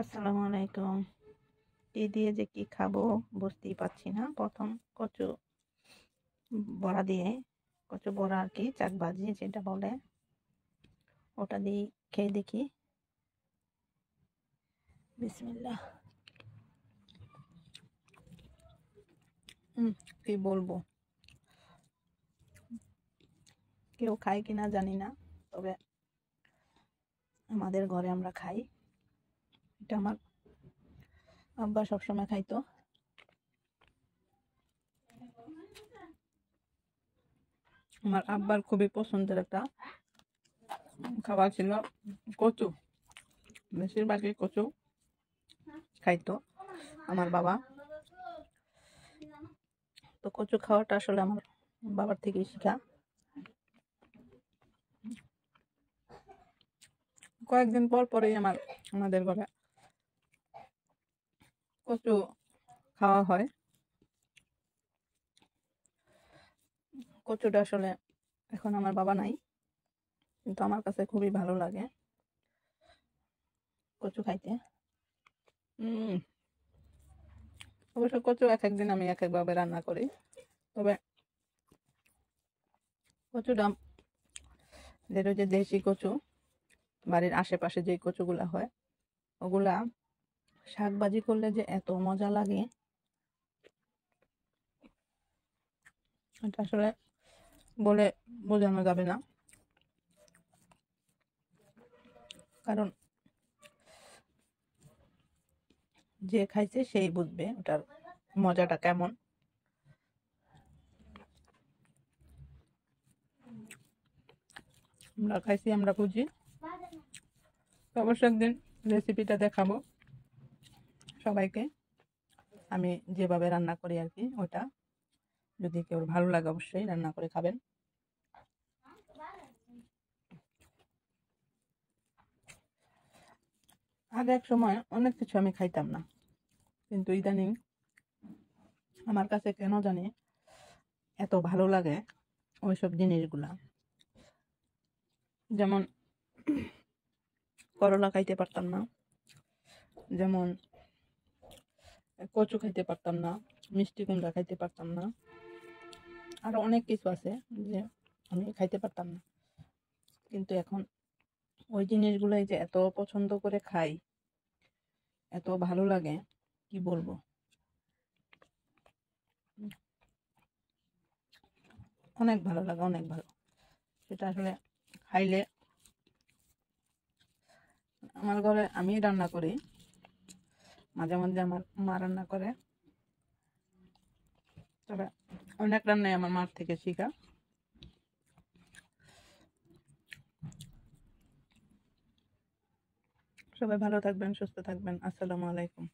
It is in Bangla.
আসসালামু আলাইকুম। কি দিয়ে যে কি খাবো বুঝতেই পারছি না। প্রথম কচু বড়া দিয়ে, কচু বড়া আর কি, চাক ভাজি যেটা বলে, ওটা দিয়ে খেয়ে দেখি। বিসমিল্লাহ। কি বলবো, কেউ খায় কিনা জানি না, তবে আমাদের ঘরে আমরা খাই। এটা আমার আব্বা সবসময় খাইতো। আমার আব্বার খুবই পছন্দের একটা খাবার ছিল কচু। বেশিরভাগই কচু খাইতো আমার বাবা। তো কচু খাওয়াটা আসলে আমার বাবার থেকেই শেখা। কয়েকদিন পর পরেই আমাদের ঘরে কচু খাওয়া হয়। কচুটা আসলে এখন আমার বাবা নাই, কিন্তু আমার কাছে খুবই ভালো লাগে কচু খাইতে। অবশ্য কচু এক একদিন আমি এক একভাবে রান্না করি। তবে কচুটা যেটা যে দেশি কচু, বাড়ির আশেপাশে যে কচুগুলা হয়, ওগুলা শাক ভাজি করলে যে এত মজা লাগে, এটা আসলে বলে বোঝানো যাবে না। কারণ যে খাইছে সেই বুঝবে ওটার মজাটা কেমন। আমরা খাইছি, আমরা বুঝি। অবশ্য একদিন রেসিপিটা দেখাবো সবাইকে, আমি যেভাবে রান্না করি আর কি। ওটা যদি কেউ ভালো লাগে অবশ্যই রান্না করে খাবেন। আগে এক সময় অনেক কিছু আমি খাইতাম না, কিন্তু ইদানিং আমার কাছে কেন জানি এত ভালো লাগে ওইসব জিনিসগুলা। যেমন করলা খাইতে পারতাম না, যেমন কচু খাইতে পারতাম না, মিষ্টি কুমড়া খাইতে পারতাম না, আরো অনেক কিছু আছে যে আমি খাইতে পারতাম না। কিন্তু এখন ওই জিনিসগুলাই যে এত পছন্দ করে খাই, এত ভালো লাগে, কি বলবো। অনেক ভালো লাগে, অনেক ভালো। সেটা আসলে খাইলে, আমার ঘরে আমি রান্না করি, মাঝে মাঝে আমার মা রান্না করে, তবে অনেক রান্নাই আমার মার থেকে শিখা। সবাই ভালো থাকবেন, সুস্থ থাকবেন। আসসালামু আলাইকুম।